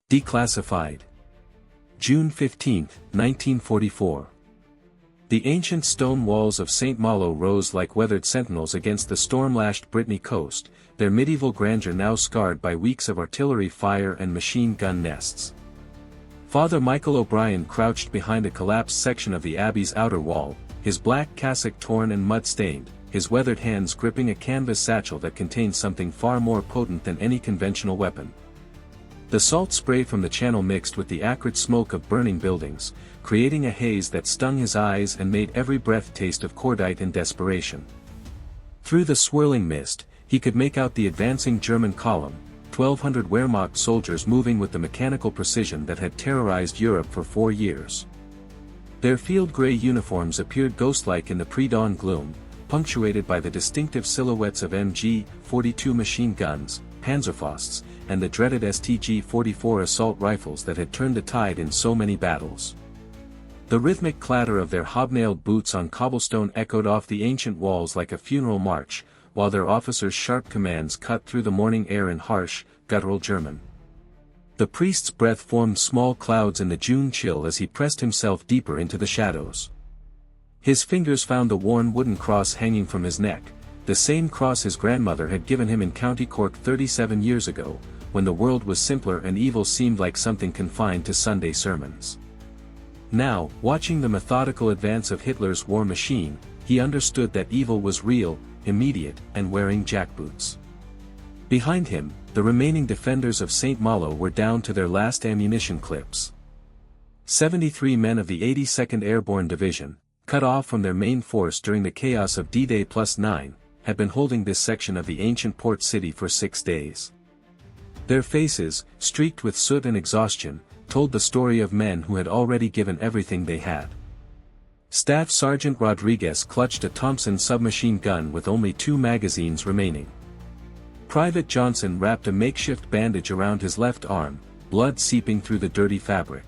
Declassified. June 15, 1944. The ancient stone walls of St. Malo rose like weathered sentinels against the storm-lashed Brittany coast, their medieval grandeur now scarred by weeks of artillery fire and machine gun nests. Father Michael O'Brien crouched behind a collapsed section of the abbey's outer wall, his black cassock torn and mud-stained, his weathered hands gripping a canvas satchel that contained something far more potent than any conventional weapon. The salt spray from the channel mixed with the acrid smoke of burning buildings, creating a haze that stung his eyes and made every breath taste of cordite and desperation. Through the swirling mist, he could make out the advancing German column, 1,200 Wehrmacht soldiers moving with the mechanical precision that had terrorized Europe for 4 years. Their field-gray uniforms appeared ghost-like in the pre-dawn gloom, punctuated by the distinctive silhouettes of MG-42 machine guns, Panzerfausts, and the dreaded STG-44 assault rifles that had turned the tide in so many battles. The rhythmic clatter of their hobnailed boots on cobblestone echoed off the ancient walls like a funeral march, while their officers' sharp commands cut through the morning air in harsh, guttural German. The priest's breath formed small clouds in the June chill as he pressed himself deeper into the shadows. His fingers found the worn wooden cross hanging from his neck, the same cross his grandmother had given him in County Cork 37 years ago, when the world was simpler and evil seemed like something confined to Sunday sermons. Now, watching the methodical advance of Hitler's war machine, he understood that evil was real, immediate, and wearing jackboots. Behind him, the remaining defenders of St. Malo were down to their last ammunition clips. 73 men of the 82nd Airborne Division, cut off from their main force during the chaos of D-Day +9, had been holding this section of the ancient port city for 6 days. Their faces, streaked with soot and exhaustion, told the story of men who had already given everything they had. Staff Sergeant Rodriguez clutched a Thompson submachine gun with only 2 magazines remaining. Private Johnson wrapped a makeshift bandage around his left arm, blood seeping through the dirty fabric.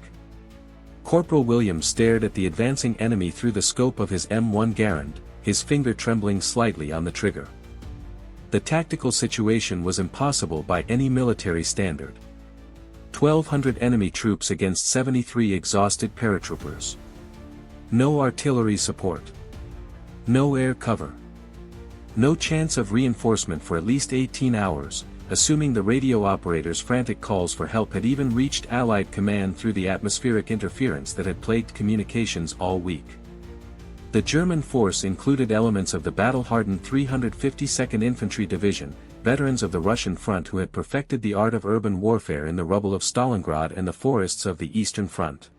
Corporal Williams stared at the advancing enemy through the scope of his M1 Garand, his finger trembling slightly on the trigger. The tactical situation was impossible by any military standard. 1,200 enemy troops against 73 exhausted paratroopers. No artillery support. No air cover. No chance of reinforcement for at least 18 hours, assuming the radio operator's frantic calls for help had even reached Allied command through the atmospheric interference that had plagued communications all week. The German force included elements of the battle-hardened 352nd Infantry Division, veterans of the Russian front who had perfected the art of urban warfare in the rubble of Stalingrad and the forests of the Eastern Front.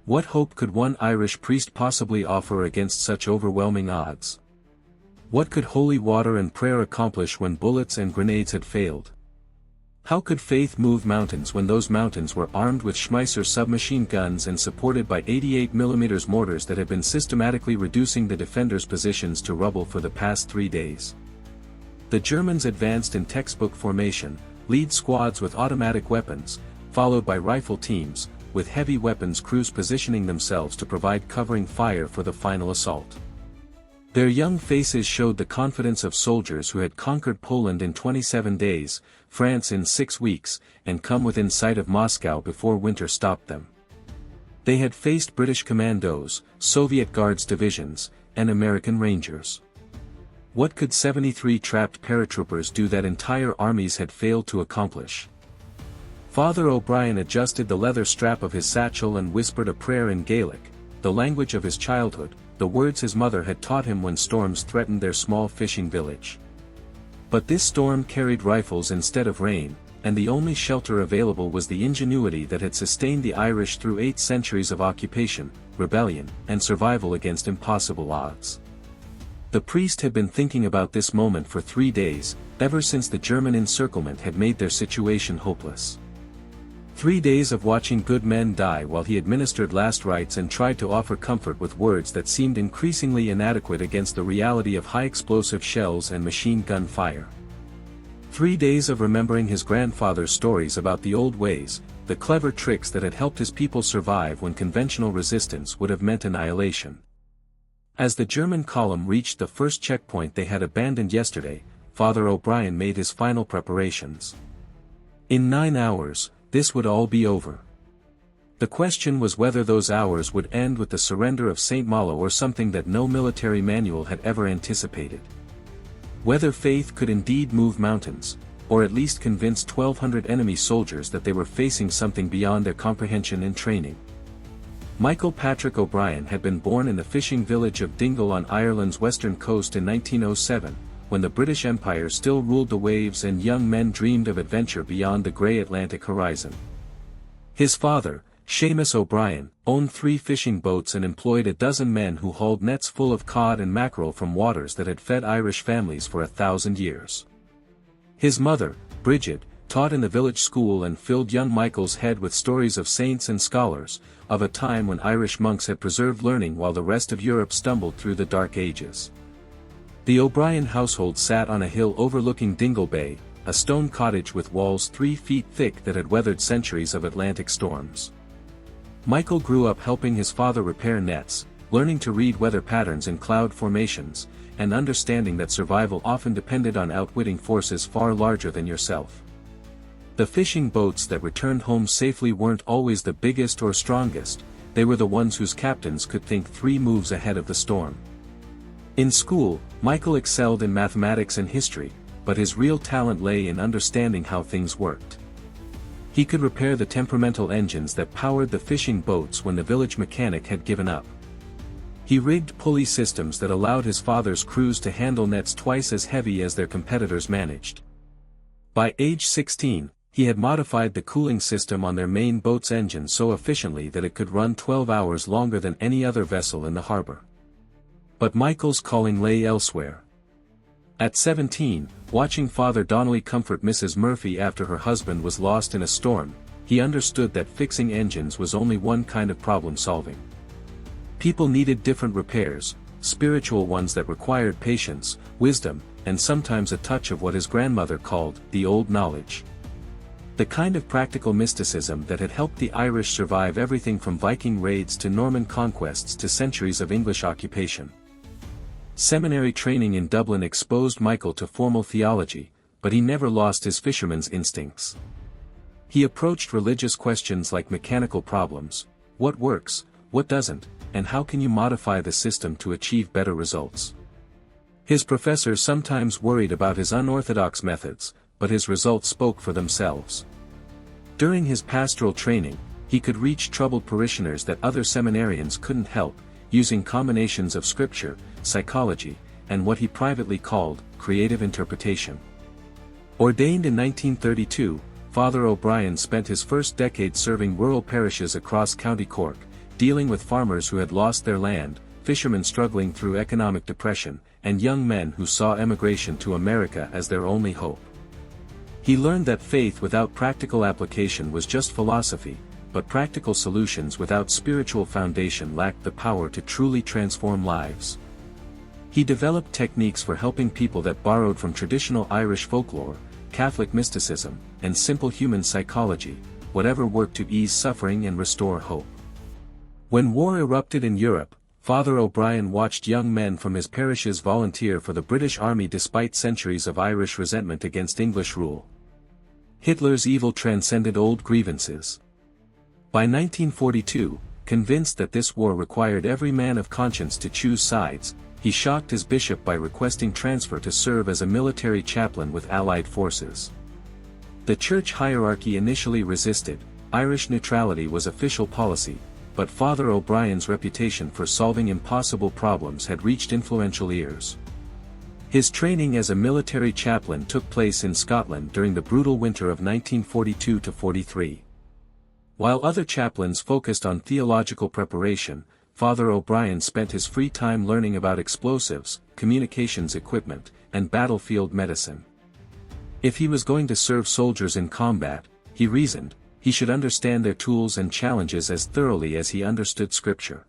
What hope could one Irish priest possibly offer against such overwhelming odds? What could holy water and prayer accomplish when bullets and grenades had failed? How could faith move mountains when those mountains were armed with Schmeisser submachine guns and supported by 88mm mortars that had been systematically reducing the defenders' positions to rubble for the past 3 days? The Germans advanced in textbook formation, lead squads with automatic weapons, followed by rifle teams, with heavy weapons crews positioning themselves to provide covering fire for the final assault. Their young faces showed the confidence of soldiers who had conquered Poland in 27 days, France in 6 weeks, and come within sight of Moscow before winter stopped them. They had faced British commandos, Soviet Guards divisions, and American Rangers. What could 73 trapped paratroopers do that entire armies had failed to accomplish? Father O'Brien adjusted the leather strap of his satchel and whispered a prayer in Gaelic, the language of his childhood, the words his mother had taught him when storms threatened their small fishing village. But this storm carried rifles instead of rain, and the only shelter available was the ingenuity that had sustained the Irish through 8 centuries of occupation, rebellion, and survival against impossible odds. The priest had been thinking about this moment for 3 days, ever since the German encirclement had made their situation hopeless. 3 days of watching good men die while he administered last rites and tried to offer comfort with words that seemed increasingly inadequate against the reality of high-explosive shells and machine gun fire. 3 days of remembering his grandfather's stories about the old ways, the clever tricks that had helped his people survive when conventional resistance would have meant annihilation. As the German column reached the first checkpoint they had abandoned yesterday, Father O'Brien made his final preparations. In 9 hours, this would all be over. The question was whether those hours would end with the surrender of St. Malo or something that no military manual had ever anticipated. Whether faith could indeed move mountains, or at least convince 1,200 enemy soldiers that they were facing something beyond their comprehension and training. Michael Patrick O'Brien had been born in the fishing village of Dingle on Ireland's western coast in 1907, when the British Empire still ruled the waves and young men dreamed of adventure beyond the grey Atlantic horizon. His father, Seamus O'Brien, owned 3 fishing boats and employed a dozen men who hauled nets full of cod and mackerel from waters that had fed Irish families for 1,000 years. His mother, Bridget, taught in the village school and filled young Michael's head with stories of saints and scholars, of a time when Irish monks had preserved learning while the rest of Europe stumbled through the Dark Ages. The O'Brien household sat on a hill overlooking Dingle Bay, a stone cottage with walls 3 feet thick that had weathered centuries of Atlantic storms. Michael grew up helping his father repair nets, learning to read weather patterns in cloud formations, and understanding that survival often depended on outwitting forces far larger than yourself. The fishing boats that returned home safely weren't always the biggest or strongest, they were the ones whose captains could think 3 moves ahead of the storm. In school, Michael excelled in mathematics and history, but his real talent lay in understanding how things worked. He could repair the temperamental engines that powered the fishing boats when the village mechanic had given up. He rigged pulley systems that allowed his father's crews to handle nets twice as heavy as their competitors managed. By age 16, he had modified the cooling system on their main boat's engine so efficiently that it could run 12 hours longer than any other vessel in the harbor. But Michael's calling lay elsewhere. At 17, watching Father Donnelly comfort Mrs. Murphy after her husband was lost in a storm, he understood that fixing engines was only one kind of problem solving. People needed different repairs, spiritual ones that required patience, wisdom, and sometimes a touch of what his grandmother called the old knowledge. The kind of practical mysticism that had helped the Irish survive everything from Viking raids to Norman conquests to centuries of English occupation. Seminary training in Dublin exposed Michael to formal theology, but he never lost his fisherman's instincts. He approached religious questions like mechanical problems: what works, what doesn't, and how can you modify the system to achieve better results? His professors sometimes worried about his unorthodox methods, but his results spoke for themselves. During his pastoral training, he could reach troubled parishioners that other seminarians couldn't help, using combinations of scripture, psychology, and what he privately called creative interpretation. Ordained in 1932, Father O'Brien spent his first decade serving rural parishes across County Cork, dealing with farmers who had lost their land, fishermen struggling through economic depression, and young men who saw emigration to America as their only hope. He learned that faith without practical application was just philosophy, but practical solutions without spiritual foundation lacked the power to truly transform lives. He developed techniques for helping people that borrowed from traditional Irish folklore, Catholic mysticism, and simple human psychology, whatever worked to ease suffering and restore hope. When war erupted in Europe, Father O'Brien watched young men from his parishes volunteer for the British Army despite centuries of Irish resentment against English rule. Hitler's evil transcended old grievances. By 1942, convinced that this war required every man of conscience to choose sides, he shocked his bishop by requesting transfer to serve as a military chaplain with Allied forces. The church hierarchy initially resisted. Irish neutrality was official policy, but Father O'Brien's reputation for solving impossible problems had reached influential ears. His training as a military chaplain took place in Scotland during the brutal winter of 1942–43. While other chaplains focused on theological preparation, Father O'Brien spent his free time learning about explosives, communications equipment, and battlefield medicine. If he was going to serve soldiers in combat, he reasoned, he should understand their tools and challenges as thoroughly as he understood Scripture.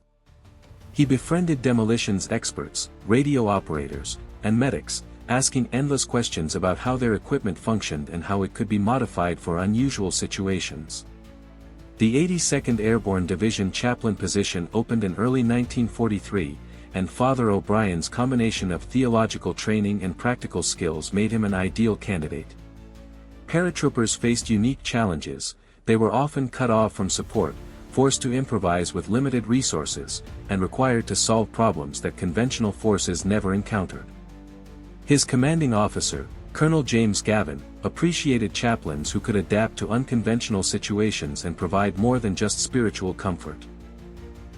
He befriended demolitions experts, radio operators, and medics, asking endless questions about how their equipment functioned and how it could be modified for unusual situations. The 82nd Airborne Division chaplain position opened in early 1943, and Father O'Brien's combination of theological training and practical skills made him an ideal candidate. Paratroopers faced unique challenges, they were often cut off from support, forced to improvise with limited resources, and required to solve problems that conventional forces never encountered. His commanding officer, Colonel James Gavin, appreciated chaplains who could adapt to unconventional situations and provide more than just spiritual comfort.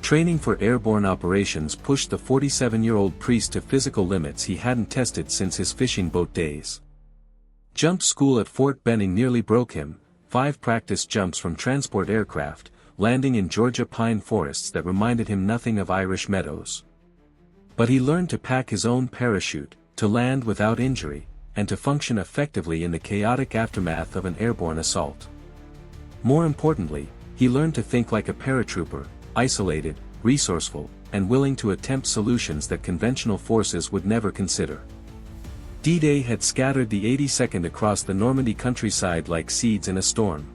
Training for airborne operations pushed the 47-year-old priest to physical limits he hadn't tested since his fishing boat days. Jump school at Fort Benning nearly broke him, 5 practice jumps from transport aircraft, landing in Georgia pine forests that reminded him nothing of Irish meadows. But he learned to pack his own parachute, to land without injury, and to function effectively in the chaotic aftermath of an airborne assault. More importantly, he learned to think like a paratrooper, isolated, resourceful, and willing to attempt solutions that conventional forces would never consider. D-Day had scattered the 82nd across the Normandy countryside like seeds in a storm.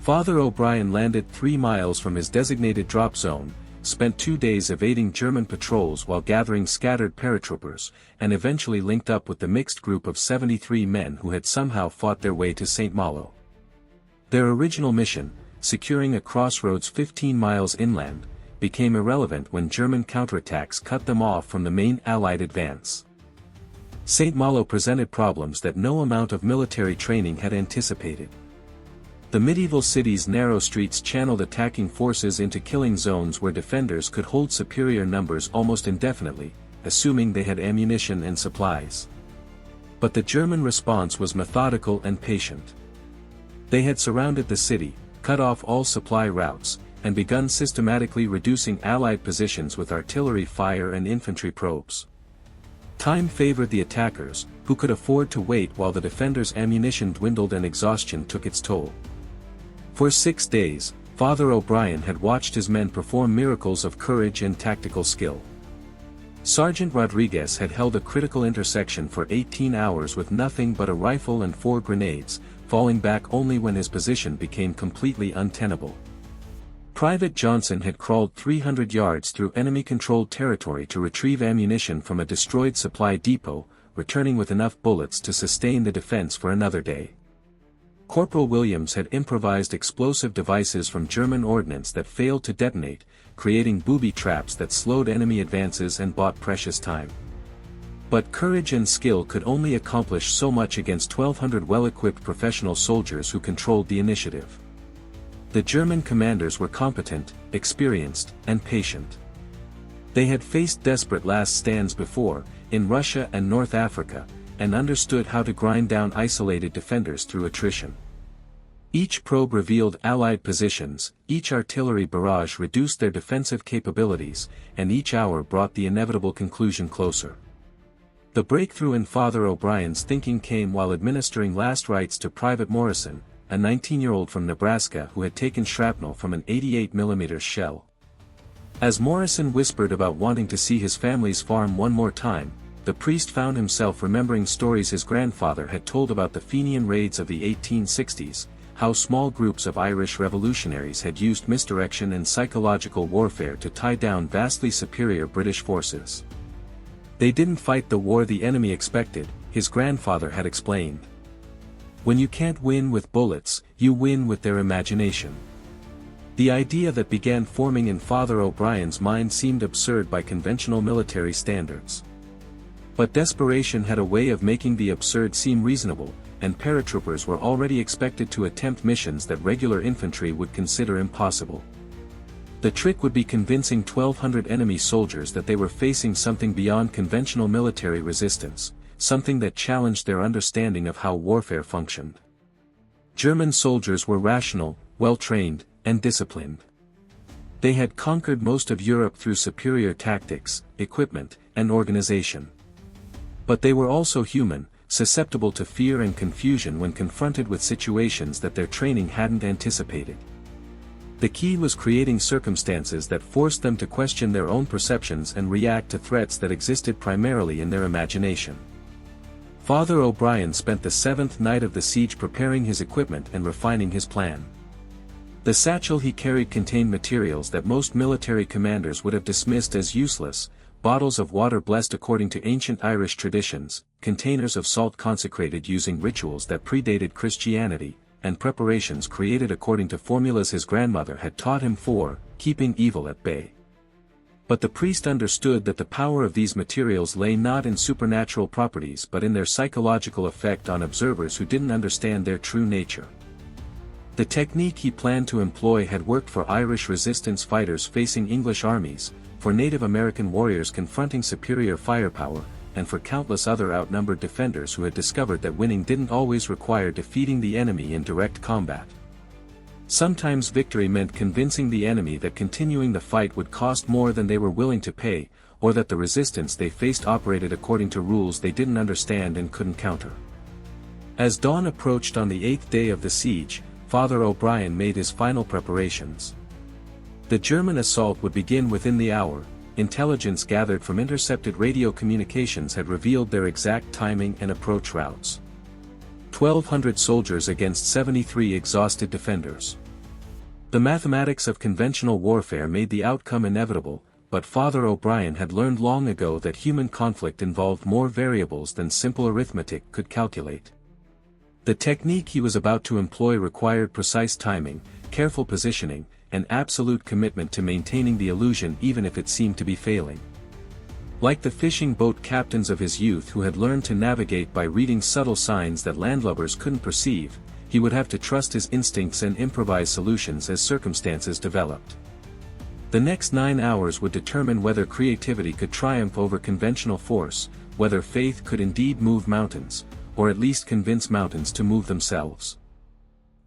Father O'Brien landed 3 miles from his designated drop zone, spent 2 days evading German patrols while gathering scattered paratroopers, and eventually linked up with the mixed group of 73 men who had somehow fought their way to St. Malo. Their original mission, securing a crossroads 15 miles inland, became irrelevant when German counterattacks cut them off from the main Allied advance. St. Malo presented problems that no amount of military training had anticipated. The medieval city's narrow streets channeled attacking forces into killing zones where defenders could hold superior numbers almost indefinitely, assuming they had ammunition and supplies. But the German response was methodical and patient. They had surrounded the city, cut off all supply routes, and begun systematically reducing Allied positions with artillery fire and infantry probes. Time favored the attackers, who could afford to wait while the defenders' ammunition dwindled and exhaustion took its toll. For 6 days, Father O'Brien had watched his men perform miracles of courage and tactical skill. Sergeant Rodriguez had held a critical intersection for 18 hours with nothing but a rifle and 4 grenades, falling back only when his position became completely untenable. Private Johnson had crawled 300 yards through enemy-controlled territory to retrieve ammunition from a destroyed supply depot, returning with enough bullets to sustain the defense for another day. Corporal Williams had improvised explosive devices from German ordnance that failed to detonate, creating booby traps that slowed enemy advances and bought precious time. But courage and skill could only accomplish so much against 1,200 well-equipped professional soldiers who controlled the initiative. The German commanders were competent, experienced, and patient. They had faced desperate last stands before, in Russia and North Africa, and understood how to grind down isolated defenders through attrition. Each probe revealed Allied positions, each artillery barrage reduced their defensive capabilities, and each hour brought the inevitable conclusion closer. The breakthrough in Father O'Brien's thinking came while administering last rites to Private Morrison, a 19-year-old from Nebraska who had taken shrapnel from an 88mm shell. As Morrison whispered about wanting to see his family's farm one more time, the priest found himself remembering stories his grandfather had told about the Fenian raids of the 1860s, how small groups of Irish revolutionaries had used misdirection and psychological warfare to tie down vastly superior British forces. They didn't fight the war the enemy expected, his grandfather had explained. When you can't win with bullets, you win with their imagination. The idea that began forming in Father O'Brien's mind seemed absurd by conventional military standards. But desperation had a way of making the absurd seem reasonable, and paratroopers were already expected to attempt missions that regular infantry would consider impossible. The trick would be convincing 1,200 enemy soldiers that they were facing something beyond conventional military resistance, something that challenged their understanding of how warfare functioned. German soldiers were rational, well-trained, and disciplined. They had conquered most of Europe through superior tactics, equipment, and organization. But they were also human, susceptible to fear and confusion when confronted with situations that their training hadn't anticipated. The key was creating circumstances that forced them to question their own perceptions and react to threats that existed primarily in their imagination. Father O'Brien spent the 7th night of the siege preparing his equipment and refining his plan. The satchel he carried contained materials that most military commanders would have dismissed as useless: bottles of water blessed according to ancient Irish traditions, containers of salt consecrated using rituals that predated Christianity, and preparations created according to formulas his grandmother had taught him for keeping evil at bay. But the priest understood that the power of these materials lay not in supernatural properties but in their psychological effect on observers who didn't understand their true nature. The technique he planned to employ had worked for Irish resistance fighters facing English armies, for Native American warriors confronting superior firepower, and for countless other outnumbered defenders who had discovered that winning didn't always require defeating the enemy in direct combat. Sometimes victory meant convincing the enemy that continuing the fight would cost more than they were willing to pay, or that the resistance they faced operated according to rules they didn't understand and couldn't counter. As dawn approached on the 8th day of the siege, Father O'Brien made his final preparations. The German assault would begin within the hour. Intelligence gathered from intercepted radio communications had revealed their exact timing and approach routes. 1,200 soldiers against 73 exhausted defenders. The mathematics of conventional warfare made the outcome inevitable, but Father O'Brien had learned long ago that human conflict involved more variables than simple arithmetic could calculate. The technique he was about to employ required precise timing, careful positioning, and absolute commitment to maintaining the illusion even if it seemed to be failing. Like the fishing boat captains of his youth who had learned to navigate by reading subtle signs that landlubbers couldn't perceive, he would have to trust his instincts and improvise solutions as circumstances developed. The next 9 hours would determine whether creativity could triumph over conventional force, whether faith could indeed move mountains, or at least convince mountains to move themselves.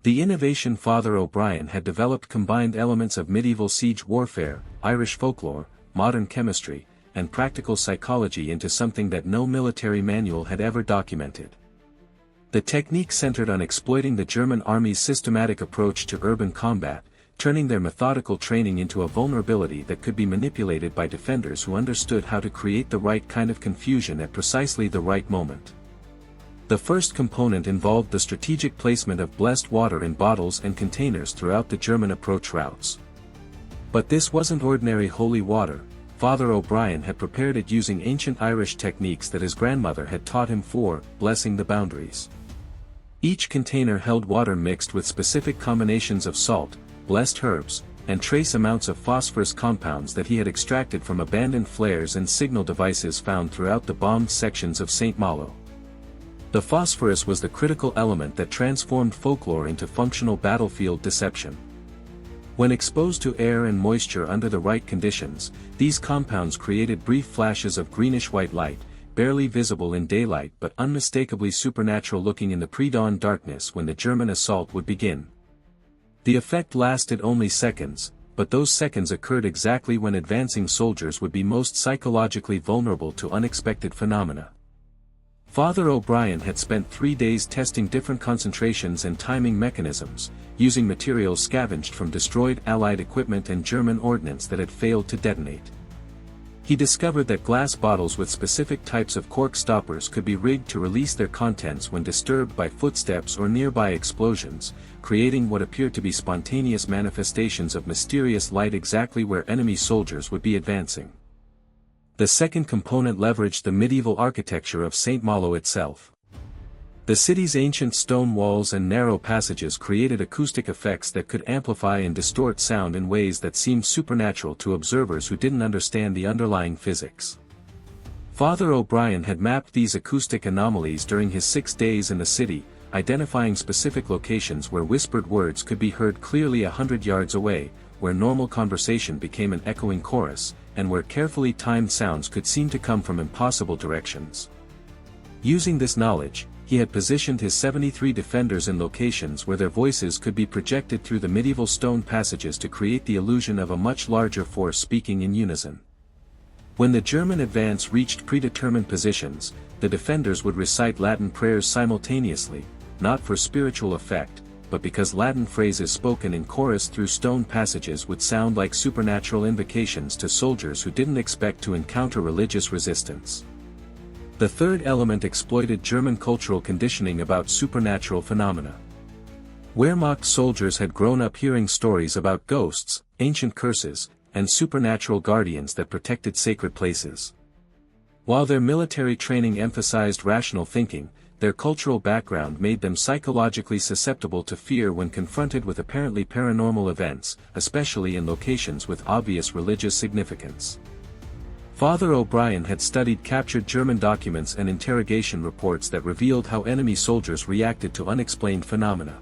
The innovation Father O'Brien had developed combined elements of medieval siege warfare, Irish folklore, modern chemistry, and practical psychology into something that no military manual had ever documented. The technique centered on exploiting the German army's systematic approach to urban combat, turning their methodical training into a vulnerability that could be manipulated by defenders who understood how to create the right kind of confusion at precisely the right moment. The first component involved the strategic placement of blessed water in bottles and containers throughout the German approach routes. But this wasn't ordinary holy water. Father O'Brien had prepared it using ancient Irish techniques that his grandmother had taught him for blessing the boundaries. Each container held water mixed with specific combinations of salt, blessed herbs, and trace amounts of phosphorus compounds that he had extracted from abandoned flares and signal devices found throughout the bombed sections of St. Malo. The phosphorus was the critical element that transformed folklore into functional battlefield deception. When exposed to air and moisture under the right conditions, these compounds created brief flashes of greenish-white light, barely visible in daylight but unmistakably supernatural looking in the pre-dawn darkness when the German assault would begin. The effect lasted only seconds, but those seconds occurred exactly when advancing soldiers would be most psychologically vulnerable to unexpected phenomena. Father O'Brien had spent 3 days testing different concentrations and timing mechanisms, using materials scavenged from destroyed Allied equipment and German ordnance that had failed to detonate. He discovered that glass bottles with specific types of cork stoppers could be rigged to release their contents when disturbed by footsteps or nearby explosions, creating what appeared to be spontaneous manifestations of mysterious light exactly where enemy soldiers would be advancing. The second component leveraged the medieval architecture of St. Malo itself. The city's ancient stone walls and narrow passages created acoustic effects that could amplify and distort sound in ways that seemed supernatural to observers who didn't understand the underlying physics. Father O'Brien had mapped these acoustic anomalies during his 6 days in the city, identifying specific locations where whispered words could be heard clearly 100 yards away, where normal conversation became an echoing chorus, and where carefully timed sounds could seem to come from impossible directions. Using this knowledge, he had positioned his 73 defenders in locations where their voices could be projected through the medieval stone passages to create the illusion of a much larger force speaking in unison. When the German advance reached predetermined positions, the defenders would recite Latin prayers simultaneously, not for spiritual effect, but because Latin phrases spoken in chorus through stone passages would sound like supernatural invocations to soldiers who didn't expect to encounter religious resistance. The third element exploited German cultural conditioning about supernatural phenomena. Wehrmacht soldiers had grown up hearing stories about ghosts, ancient curses, and supernatural guardians that protected sacred places. While their military training emphasized rational thinking, their cultural background made them psychologically susceptible to fear when confronted with apparently paranormal events, especially in locations with obvious religious significance. Father O'Brien had studied captured German documents and interrogation reports that revealed how enemy soldiers reacted to unexplained phenomena.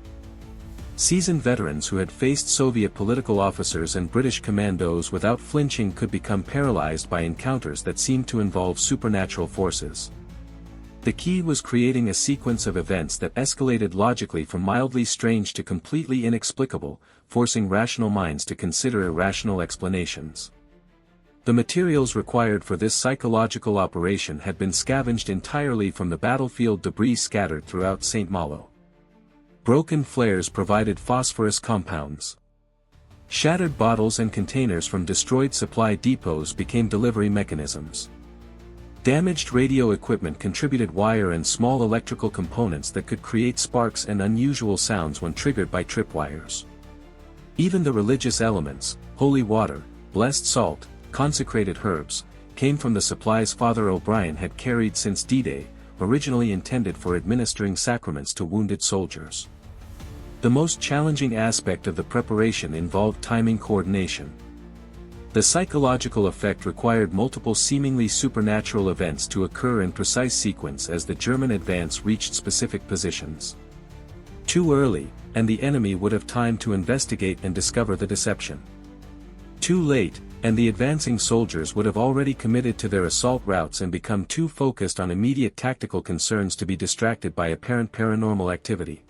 Seasoned veterans who had faced Soviet political officers and British commandos without flinching could become paralyzed by encounters that seemed to involve supernatural forces. The key was creating a sequence of events that escalated logically from mildly strange to completely inexplicable, forcing rational minds to consider irrational explanations. The materials required for this psychological operation had been scavenged entirely from the battlefield debris scattered throughout St. Malo. Broken flares provided phosphorus compounds. Shattered bottles and containers from destroyed supply depots became delivery mechanisms. Damaged radio equipment contributed wire and small electrical components that could create sparks and unusual sounds when triggered by tripwires. Even the religious elements, holy water, blessed salt, consecrated herbs, came from the supplies Father O'Brien had carried since D-Day, originally intended for administering sacraments to wounded soldiers. The most challenging aspect of the preparation involved timing coordination. The psychological effect required multiple seemingly supernatural events to occur in precise sequence as the German advance reached specific positions. Too early, and the enemy would have time to investigate and discover the deception. Too late, and the advancing soldiers would have already committed to their assault routes and become too focused on immediate tactical concerns to be distracted by apparent paranormal activity.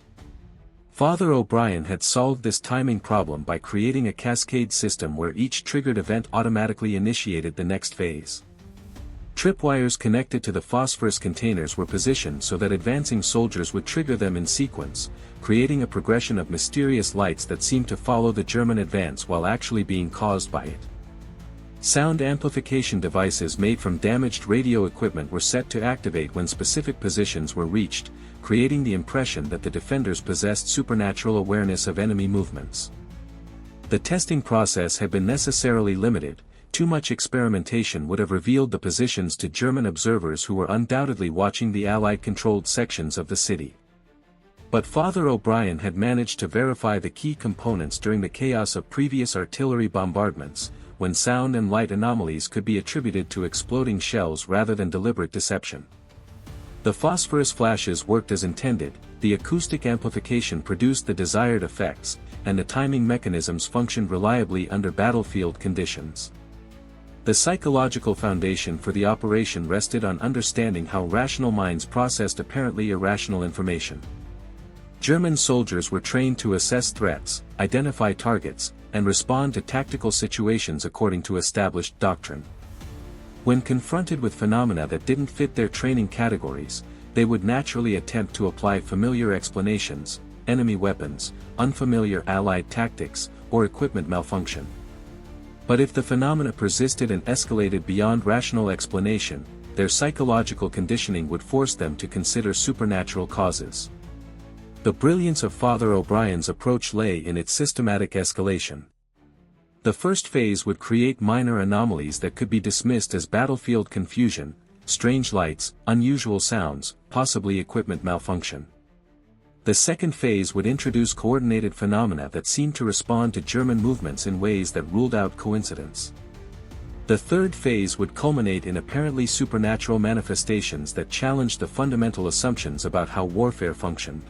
Father O'Brien had solved this timing problem by creating a cascade system where each triggered event automatically initiated the next phase. Tripwires connected to the phosphorus containers were positioned so that advancing soldiers would trigger them in sequence, creating a progression of mysterious lights that seemed to follow the German advance while actually being caused by it. Sound amplification devices made from damaged radio equipment were set to activate when specific positions were reached, creating the impression that the defenders possessed supernatural awareness of enemy movements. The testing process had been necessarily limited. Too much experimentation would have revealed the positions to German observers who were undoubtedly watching the Allied-controlled sections of the city. But Father O'Brien had managed to verify the key components during the chaos of previous artillery bombardments, when sound and light anomalies could be attributed to exploding shells rather than deliberate deception. The phosphorus flashes worked as intended, the acoustic amplification produced the desired effects, and the timing mechanisms functioned reliably under battlefield conditions. The psychological foundation for the operation rested on understanding how rational minds processed apparently irrational information. German soldiers were trained to assess threats, identify targets, and respond to tactical situations according to established doctrine. When confronted with phenomena that didn't fit their training categories, they would naturally attempt to apply familiar explanations, enemy weapons, unfamiliar Allied tactics, or equipment malfunction. But if the phenomena persisted and escalated beyond rational explanation, their psychological conditioning would force them to consider supernatural causes. The brilliance of Father O'Brien's approach lay in its systematic escalation. The first phase would create minor anomalies that could be dismissed as battlefield confusion, strange lights, unusual sounds, possibly equipment malfunction. The second phase would introduce coordinated phenomena that seemed to respond to German movements in ways that ruled out coincidence. The third phase would culminate in apparently supernatural manifestations that challenged the fundamental assumptions about how warfare functioned.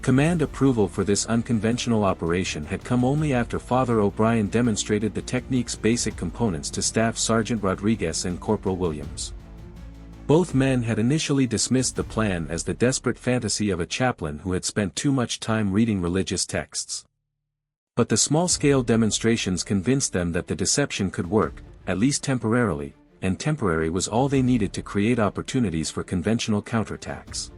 Command approval for this unconventional operation had come only after Father O'Brien demonstrated the technique's basic components to Staff Sergeant Rodriguez and Corporal Williams. Both men had initially dismissed the plan as the desperate fantasy of a chaplain who had spent too much time reading religious texts. But the small-scale demonstrations convinced them that the deception could work, at least temporarily, and temporary was all they needed to create opportunities for conventional counterattacks.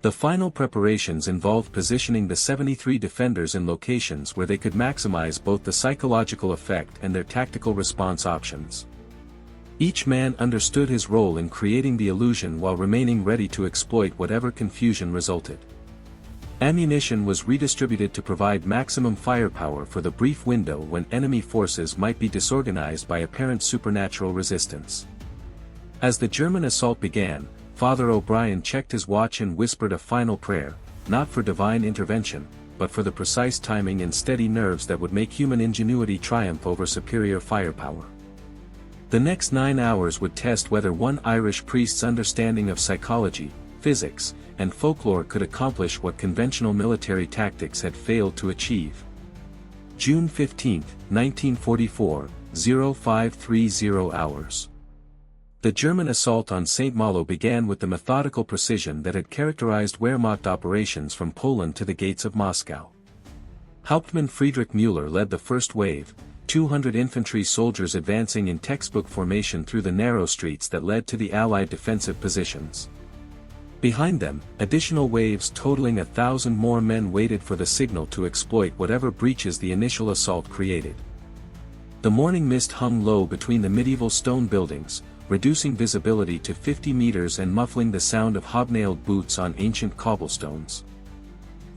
The final preparations involved positioning the 73 defenders in locations where they could maximize both the psychological effect and their tactical response options. Each man understood his role in creating the illusion while remaining ready to exploit whatever confusion resulted. Ammunition was redistributed to provide maximum firepower for the brief window when enemy forces might be disorganized by apparent supernatural resistance. As the German assault began, Father O'Brien checked his watch and whispered a final prayer, not for divine intervention, but for the precise timing and steady nerves that would make human ingenuity triumph over superior firepower. The next 9 hours would test whether one Irish priest's understanding of psychology, physics, and folklore could accomplish what conventional military tactics had failed to achieve. June 15, 1944, 0530 hours. The German assault on St. Malo began with the methodical precision that had characterized Wehrmacht operations from Poland to the gates of Moscow. Hauptmann Friedrich Müller led the first wave, 200 infantry soldiers advancing in textbook formation through the narrow streets that led to the Allied defensive positions. Behind them, additional waves totaling 1,000 more men waited for the signal to exploit whatever breaches the initial assault created. The morning mist hung low between the medieval stone buildings, reducing visibility to 50 meters and muffling the sound of hobnailed boots on ancient cobblestones.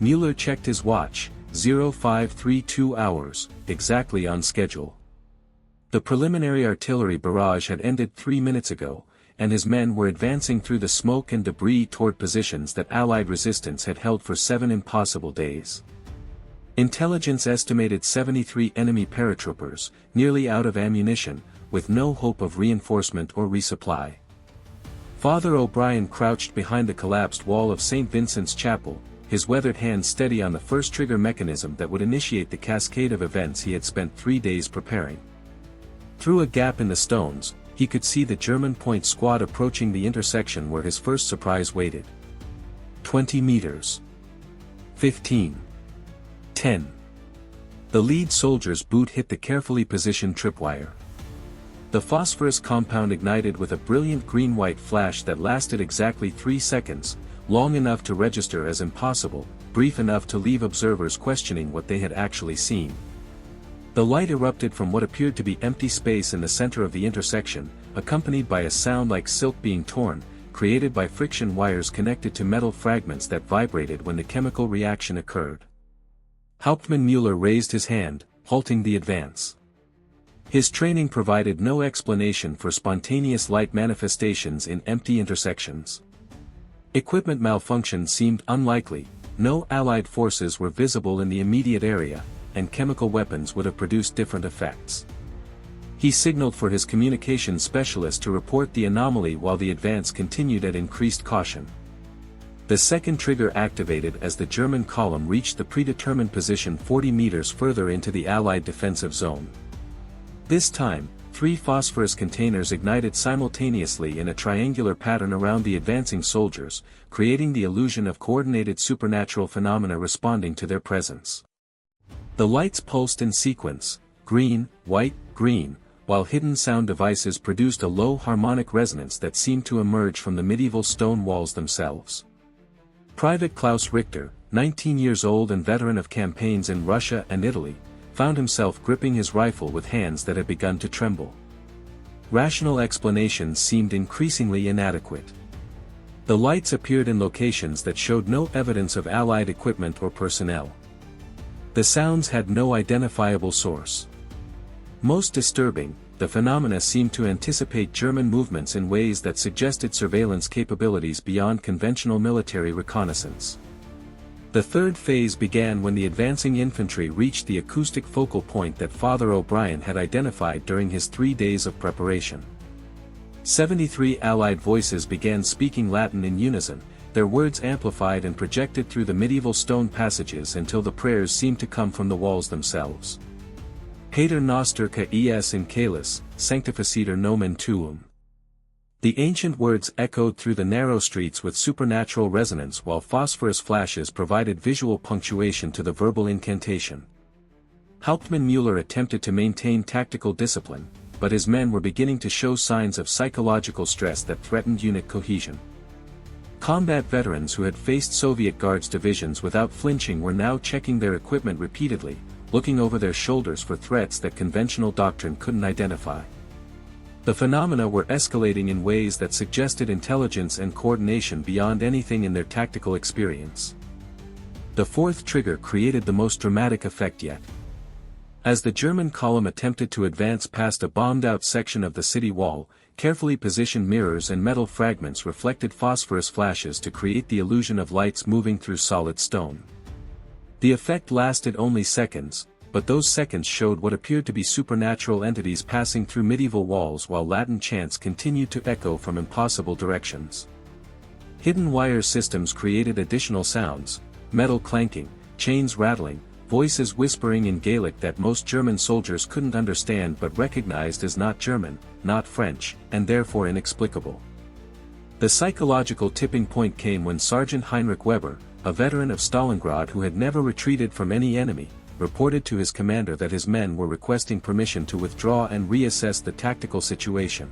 Müller checked his watch, 0532 hours, exactly on schedule. The preliminary artillery barrage had ended 3 minutes ago, and his men were advancing through the smoke and debris toward positions that Allied resistance had held for 7 impossible days. Intelligence estimated 73 enemy paratroopers, nearly out of ammunition, with no hope of reinforcement or resupply. Father O'Brien crouched behind the collapsed wall of St. Vincent's Chapel, his weathered hand steady on the first trigger mechanism that would initiate the cascade of events he had spent 3 days preparing. Through a gap in the stones, he could see the German point squad approaching the intersection where his first surprise waited. 20 meters. 15. 10. The lead soldier's boot hit the carefully positioned tripwire. The phosphorus compound ignited with a brilliant green-white flash that lasted exactly 3 seconds, long enough to register as impossible, brief enough to leave observers questioning what they had actually seen. The light erupted from what appeared to be empty space in the center of the intersection, accompanied by a sound like silk being torn, created by friction wires connected to metal fragments that vibrated when the chemical reaction occurred. Hauptmann Müller raised his hand, halting the advance. His training provided no explanation for spontaneous light manifestations in empty intersections. Equipment malfunction seemed unlikely, no Allied forces were visible in the immediate area, and chemical weapons would have produced different effects. He signaled for his communications specialist to report the anomaly while the advance continued at increased caution. The second trigger activated as the German column reached the predetermined position 40 meters further into the Allied defensive zone. This time, 3 phosphorus containers ignited simultaneously in a triangular pattern around the advancing soldiers, creating the illusion of coordinated supernatural phenomena responding to their presence. The lights pulsed in sequence, green, white, green, while hidden sound devices produced a low harmonic resonance that seemed to emerge from the medieval stone walls themselves. Private Klaus Richter, 19 years old and veteran of campaigns in Russia and Italy, found himself gripping his rifle with hands that had begun to tremble. Rational explanations seemed increasingly inadequate. The lights appeared in locations that showed no evidence of Allied equipment or personnel. The sounds had no identifiable source. Most disturbing, the phenomena seemed to anticipate German movements in ways that suggested surveillance capabilities beyond conventional military reconnaissance. The third phase began when the advancing infantry reached the acoustic focal point that Father O'Brien had identified during his 3 days of preparation. 73 Allied voices began speaking Latin in unison, their words amplified and projected through the medieval stone passages until the prayers seemed to come from the walls themselves. Pater noster que es in caelus, sanctificetur nomen tuum. The ancient words echoed through the narrow streets with supernatural resonance while phosphorus flashes provided visual punctuation to the verbal incantation. Hauptmann Müller attempted to maintain tactical discipline, but his men were beginning to show signs of psychological stress that threatened unit cohesion. Combat veterans who had faced Soviet Guards divisions without flinching were now checking their equipment repeatedly, looking over their shoulders for threats that conventional doctrine couldn't identify. The phenomena were escalating in ways that suggested intelligence and coordination beyond anything in their tactical experience. The fourth trigger created the most dramatic effect yet. As the German column attempted to advance past a bombed-out section of the city wall, carefully positioned mirrors and metal fragments reflected phosphorus flashes to create the illusion of lights moving through solid stone. The effect lasted only seconds, but those seconds showed what appeared to be supernatural entities passing through medieval walls while Latin chants continued to echo from impossible directions. Hidden wire systems created additional sounds, metal clanking, chains rattling, voices whispering in Gaelic that most German soldiers couldn't understand but recognized as not German, not French, and therefore inexplicable. The psychological tipping point came when Sergeant Heinrich Weber, a veteran of Stalingrad who had never retreated from any enemy, reported to his commander that his men were requesting permission to withdraw and reassess the tactical situation.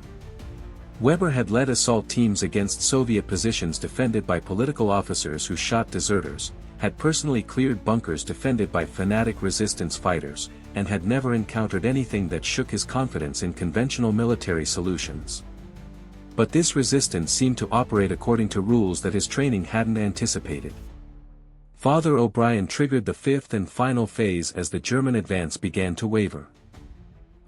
Weber had led assault teams against Soviet positions defended by political officers who shot deserters, had personally cleared bunkers defended by fanatic resistance fighters, and had never encountered anything that shook his confidence in conventional military solutions. But this resistance seemed to operate according to rules that his training hadn't anticipated. Father O'Brien triggered the fifth and final phase as the German advance began to waver.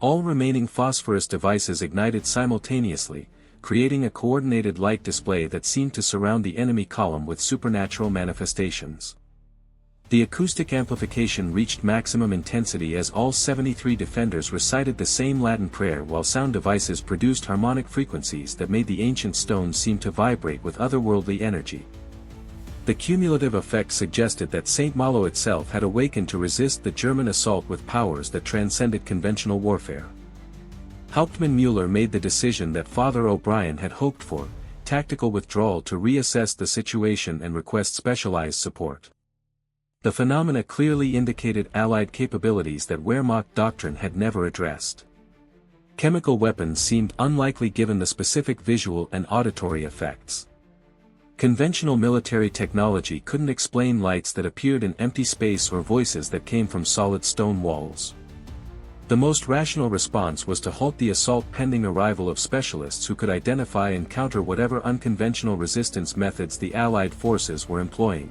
All remaining phosphorus devices ignited simultaneously, creating a coordinated light display that seemed to surround the enemy column with supernatural manifestations. The acoustic amplification reached maximum intensity as all 73 defenders recited the same Latin prayer while sound devices produced harmonic frequencies that made the ancient stones seem to vibrate with otherworldly energy. The cumulative effect suggested that St. Malo itself had awakened to resist the German assault with powers that transcended conventional warfare. Hauptmann Müller made the decision that Father O'Brien had hoped for, tactical withdrawal to reassess the situation and request specialized support. The phenomena clearly indicated Allied capabilities that Wehrmacht doctrine had never addressed. Chemical weapons seemed unlikely given the specific visual and auditory effects. Conventional military technology couldn't explain lights that appeared in empty space or voices that came from solid stone walls. The most rational response was to halt the assault pending arrival of specialists who could identify and counter whatever unconventional resistance methods the Allied forces were employing.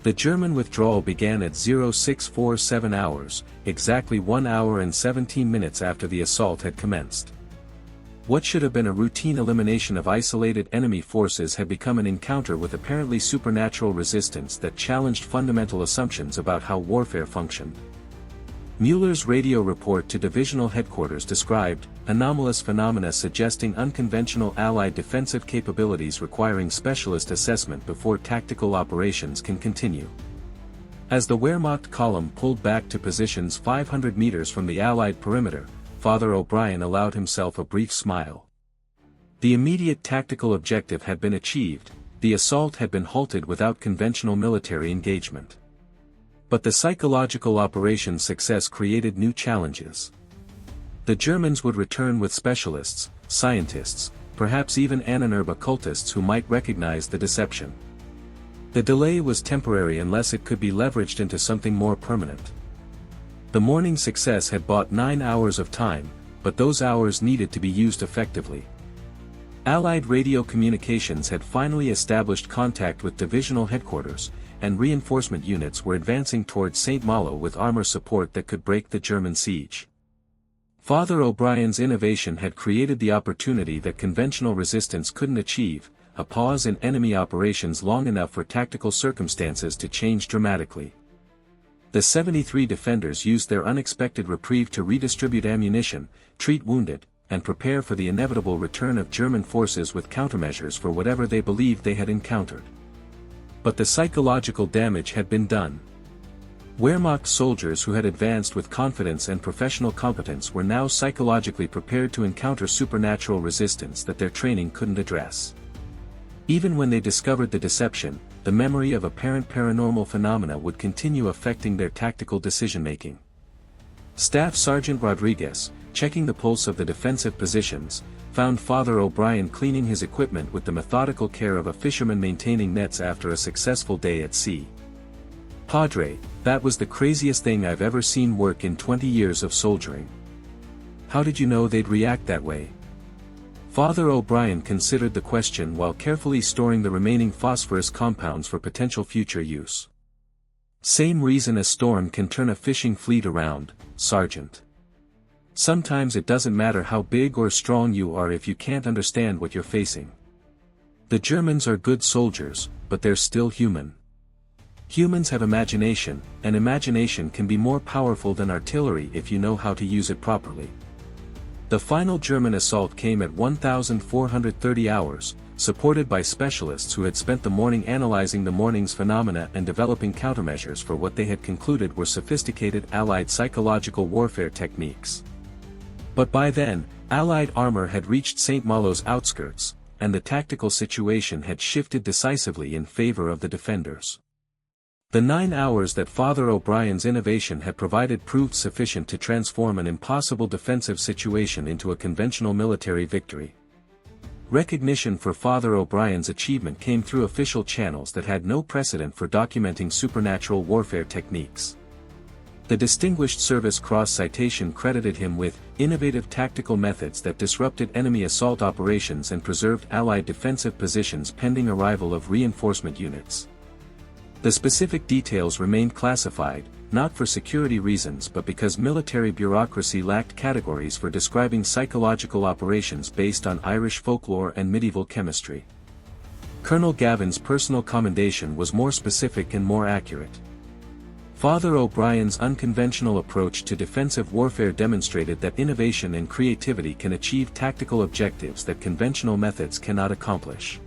The German withdrawal began at 0647 hours, exactly 1 hour and 17 minutes after the assault had commenced. What should have been a routine elimination of isolated enemy forces had become an encounter with apparently supernatural resistance that challenged fundamental assumptions about how warfare functioned. Müller's radio report to divisional headquarters described anomalous phenomena suggesting unconventional Allied defensive capabilities requiring specialist assessment before tactical operations can continue. As the Wehrmacht column pulled back to positions 500 meters from the Allied perimeter, Father O'Brien allowed himself a brief smile. The immediate tactical objective had been achieved, the assault had been halted without conventional military engagement. But the psychological operation's success created new challenges. The Germans would return with specialists, scientists, perhaps even Ahnenerbe occultists who might recognize the deception. The delay was temporary unless it could be leveraged into something more permanent. The morning success had bought 9 hours of time, but those hours needed to be used effectively. Allied radio communications had finally established contact with divisional headquarters, and reinforcement units were advancing towards St. Malo with armor support that could break the German siege. Father O'Brien's innovation had created the opportunity that conventional resistance couldn't achieve, a pause in enemy operations long enough for tactical circumstances to change dramatically. The 73 defenders used their unexpected reprieve to redistribute ammunition, treat wounded, and prepare for the inevitable return of German forces with countermeasures for whatever they believed they had encountered. But the psychological damage had been done. Wehrmacht soldiers who had advanced with confidence and professional competence were now psychologically prepared to encounter supernatural resistance that their training couldn't address. Even when they discovered the deception, the memory of apparent paranormal phenomena would continue affecting their tactical decision-making. Staff Sergeant Rodriguez, checking the pulse of the defensive positions, found Father O'Brien cleaning his equipment with the methodical care of a fisherman maintaining nets after a successful day at sea. "Padre, that was the craziest thing I've ever seen work in 20 years of soldiering. How did you know they'd react that way?" Father O'Brien considered the question while carefully storing the remaining phosphorus compounds for potential future use. Same reason a storm can turn a fishing fleet around, Sergeant. Sometimes it doesn't matter how big or strong you are if you can't understand what you're facing. The Germans are good soldiers, but they're still human. Humans have imagination, and imagination can be more powerful than artillery if you know how to use it properly. The final German assault came at 1,430 hours, supported by specialists who had spent the morning analyzing the morning's phenomena and developing countermeasures for what they had concluded were sophisticated Allied psychological warfare techniques. But by then, Allied armor had reached St. Malo's outskirts, and the tactical situation had shifted decisively in favor of the defenders. The 9 hours that Father O'Brien's innovation had provided proved sufficient to transform an impossible defensive situation into a conventional military victory. Recognition for Father O'Brien's achievement came through official channels that had no precedent for documenting supernatural warfare techniques. The Distinguished Service Cross citation credited him with innovative tactical methods that disrupted enemy assault operations and preserved Allied defensive positions pending arrival of reinforcement units. The specific details remained classified, not for security reasons but because military bureaucracy lacked categories for describing psychological operations based on Irish folklore and medieval chemistry. Colonel Gavin's personal commendation was more specific and more accurate. Father O'Brien's unconventional approach to defensive warfare demonstrated that innovation and creativity can achieve tactical objectives that conventional methods cannot accomplish.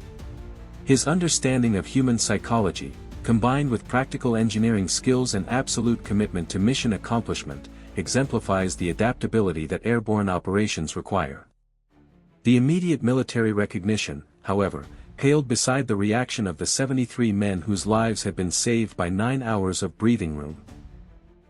His understanding of human psychology, combined with practical engineering skills and absolute commitment to mission accomplishment, exemplifies the adaptability that airborne operations require. The immediate military recognition, however, paled beside the reaction of the 73 men whose lives had been saved by 9 hours of breathing room.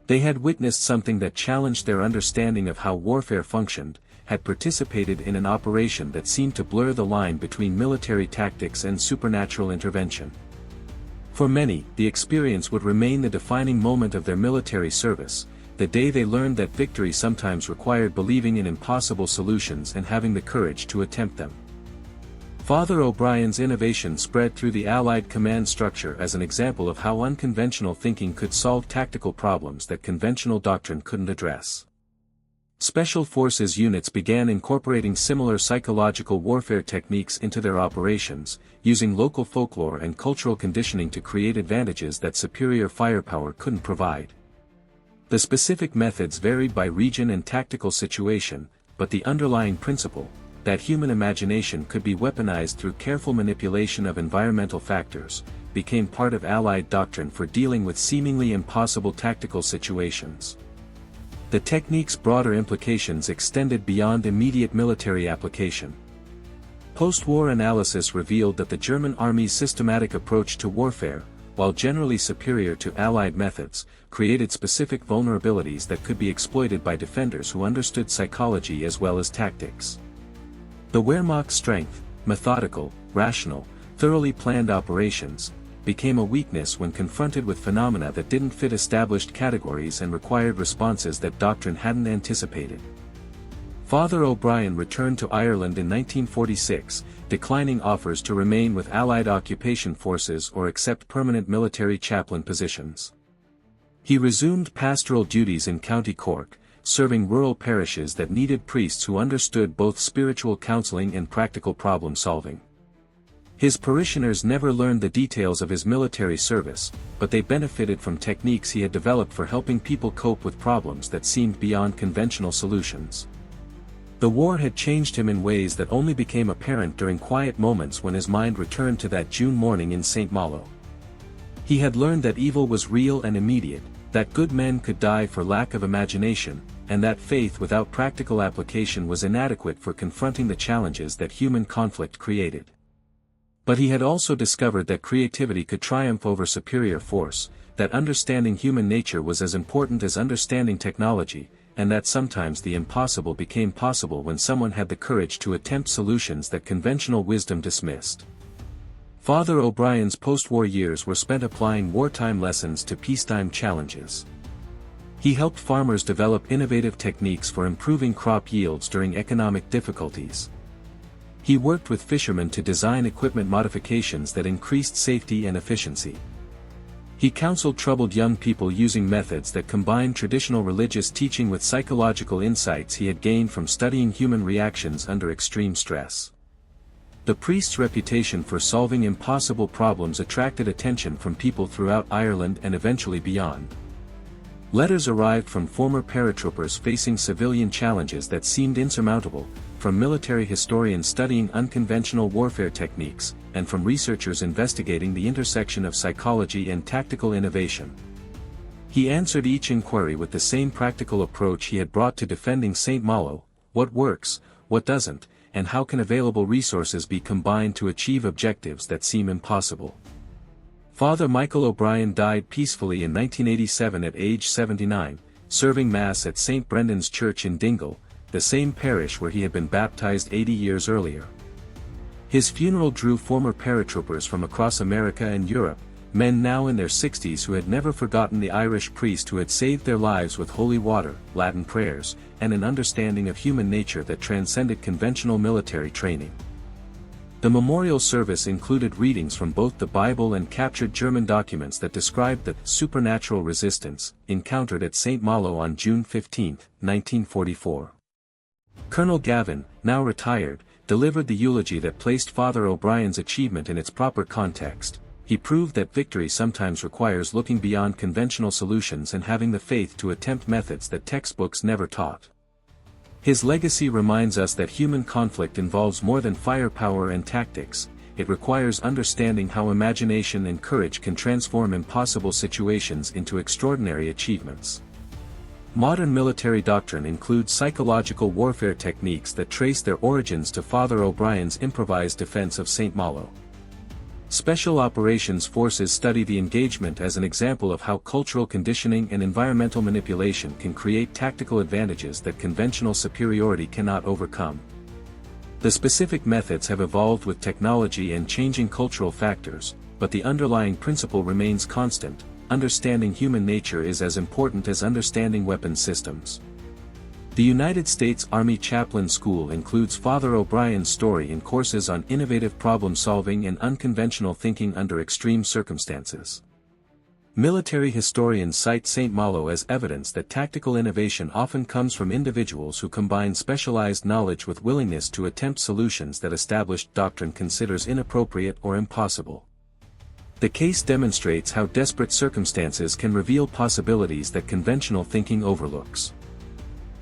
They had witnessed something that challenged their understanding of how warfare functioned, had participated in an operation that seemed to blur the line between military tactics and supernatural intervention. For many, the experience would remain the defining moment of their military service, the day they learned that victory sometimes required believing in impossible solutions and having the courage to attempt them. Father O'Brien's innovation spread through the Allied command structure as an example of how unconventional thinking could solve tactical problems that conventional doctrine couldn't address. Special Forces units began incorporating similar psychological warfare techniques into their operations, using local folklore and cultural conditioning to create advantages that superior firepower couldn't provide. The specific methods varied by region and tactical situation, but the underlying principle, that human imagination could be weaponized through careful manipulation of environmental factors, became part of Allied doctrine for dealing with seemingly impossible tactical situations. The technique's broader implications extended beyond immediate military application. Post-war analysis revealed that the German army's systematic approach to warfare, while generally superior to Allied methods, created specific vulnerabilities that could be exploited by defenders who understood psychology as well as tactics. The Wehrmacht's strength, methodical, rational, thoroughly planned operations, became a weakness when confronted with phenomena that didn't fit established categories and required responses that doctrine hadn't anticipated. Father O'Brien returned to Ireland in 1946, declining offers to remain with Allied occupation forces or accept permanent military chaplain positions. He resumed pastoral duties in County Cork, serving rural parishes that needed priests who understood both spiritual counseling and practical problem-solving. His parishioners never learned the details of his military service, but they benefited from techniques he had developed for helping people cope with problems that seemed beyond conventional solutions. The war had changed him in ways that only became apparent during quiet moments when his mind returned to that June morning in St. Malo. He had learned that evil was real and immediate, that good men could die for lack of imagination, and that faith without practical application was inadequate for confronting the challenges that human conflict created. But he had also discovered that creativity could triumph over superior force, that understanding human nature was as important as understanding technology, and that sometimes the impossible became possible when someone had the courage to attempt solutions that conventional wisdom dismissed. Father O'Brien's post-war years were spent applying wartime lessons to peacetime challenges. He helped farmers develop innovative techniques for improving crop yields during economic difficulties. He worked with fishermen to design equipment modifications that increased safety and efficiency. He counseled troubled young people using methods that combined traditional religious teaching with psychological insights he had gained from studying human reactions under extreme stress. The priest's reputation for solving impossible problems attracted attention from people throughout Ireland and eventually beyond. Letters arrived from former paratroopers facing civilian challenges that seemed insurmountable, from military historians studying unconventional warfare techniques, and from researchers investigating the intersection of psychology and tactical innovation. He answered each inquiry with the same practical approach he had brought to defending St. Malo: what works, what doesn't, and how can available resources be combined to achieve objectives that seem impossible. Father Michael O'Brien died peacefully in 1987 at age 79, serving Mass at St. Brendan's Church in Dingle, the same parish where he had been baptized 80 years earlier. His funeral drew former paratroopers from across America and Europe, men now in their 60s who had never forgotten the Irish priest who had saved their lives with holy water, Latin prayers, and an understanding of human nature that transcended conventional military training. The memorial service included readings from both the Bible and captured German documents that described the supernatural resistance encountered at St. Malo on June 15, 1944. Colonel Gavin, now retired, delivered the eulogy that placed Father O'Brien's achievement in its proper context. He proved that victory sometimes requires looking beyond conventional solutions and having the faith to attempt methods that textbooks never taught. His legacy reminds us that human conflict involves more than firepower and tactics. It requires understanding how imagination and courage can transform impossible situations into extraordinary achievements. Modern military doctrine includes psychological warfare techniques that trace their origins to Father O'Brien's improvised defense of St. Malo. Special operations forces study the engagement as an example of how cultural conditioning and environmental manipulation can create tactical advantages that conventional superiority cannot overcome. The specific methods have evolved with technology and changing cultural factors, but the underlying principle remains constant: understanding human nature is as important as understanding weapons systems. The United States Army Chaplain School includes Father O'Brien's story in courses on innovative problem-solving and unconventional thinking under extreme circumstances. Military historians cite St. Malo as evidence that tactical innovation often comes from individuals who combine specialized knowledge with willingness to attempt solutions that established doctrine considers inappropriate or impossible. The case demonstrates how desperate circumstances can reveal possibilities that conventional thinking overlooks.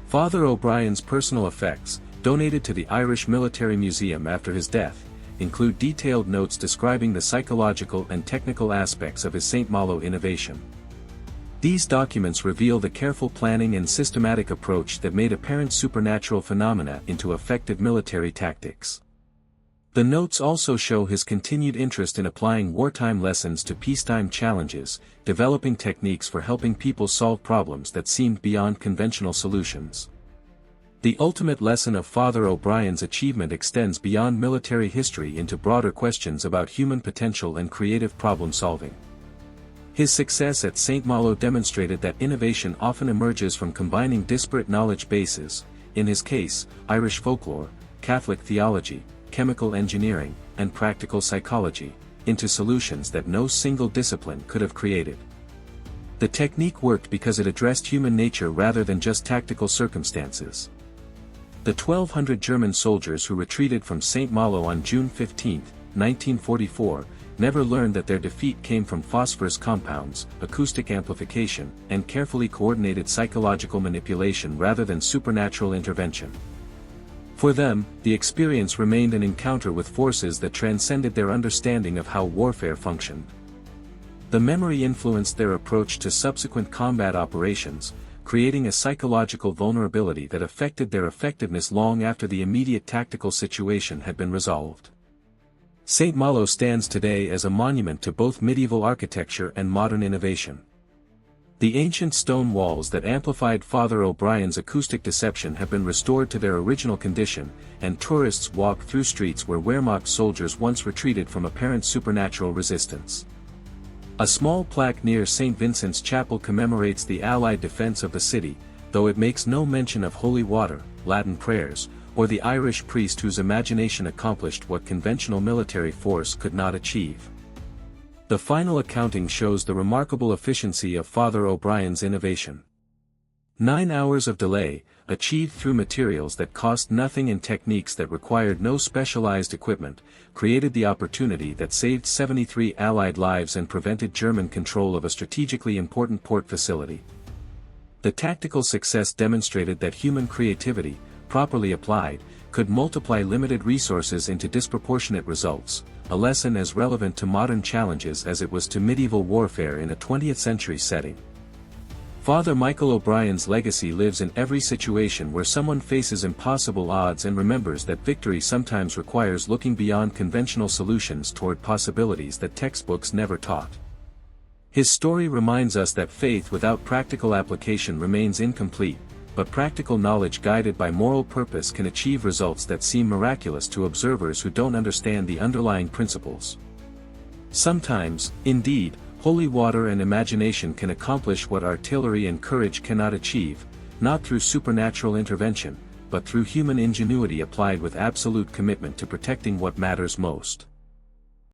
Father O'Brien's personal effects, donated to the Irish Military Museum after his death, include detailed notes describing the psychological and technical aspects of his St. Malo innovation. These documents reveal the careful planning and systematic approach that made apparent supernatural phenomena into effective military tactics. The notes also show his continued interest in applying wartime lessons to peacetime challenges, developing techniques for helping people solve problems that seemed beyond conventional solutions. The ultimate lesson of Father O'Brien's achievement extends beyond military history into broader questions about human potential and creative problem-solving. His success at St. Malo demonstrated that innovation often emerges from combining disparate knowledge bases, in his case, Irish folklore, Catholic theology, chemical engineering, and practical psychology, into solutions that no single discipline could have created. The technique worked because it addressed human nature rather than just tactical circumstances. The 1,200 German soldiers who retreated from St. Malo on June 15, 1944, never learned that their defeat came from phosphorus compounds, acoustic amplification, and carefully coordinated psychological manipulation rather than supernatural intervention. For them, the experience remained an encounter with forces that transcended their understanding of how warfare functioned. The memory influenced their approach to subsequent combat operations, creating a psychological vulnerability that affected their effectiveness long after the immediate tactical situation had been resolved. St. Malo stands today as a monument to both medieval architecture and modern innovation. The ancient stone walls that amplified Father O'Brien's acoustic deception have been restored to their original condition, and tourists walk through streets where Wehrmacht soldiers once retreated from apparent supernatural resistance. A small plaque near St. Vincent's Chapel commemorates the Allied defense of the city, though it makes no mention of holy water, Latin prayers, or the Irish priest whose imagination accomplished what conventional military force could not achieve. The final accounting shows the remarkable efficiency of Father O'Brien's innovation. 9 hours of delay, achieved through materials that cost nothing and techniques that required no specialized equipment, created the opportunity that saved 73 Allied lives and prevented German control of a strategically important port facility. The tactical success demonstrated that human creativity, properly applied, could multiply limited resources into disproportionate results, a lesson as relevant to modern challenges as it was to medieval warfare in a 20th century setting. Father Michael O'Brien's legacy lives in every situation where someone faces impossible odds and remembers that victory sometimes requires looking beyond conventional solutions toward possibilities that textbooks never taught. His story reminds us that faith without practical application remains incomplete, but practical knowledge guided by moral purpose can achieve results that seem miraculous to observers who don't understand the underlying principles. Sometimes, indeed, holy water and imagination can accomplish what artillery and courage cannot achieve, not through supernatural intervention, but through human ingenuity applied with absolute commitment to protecting what matters most.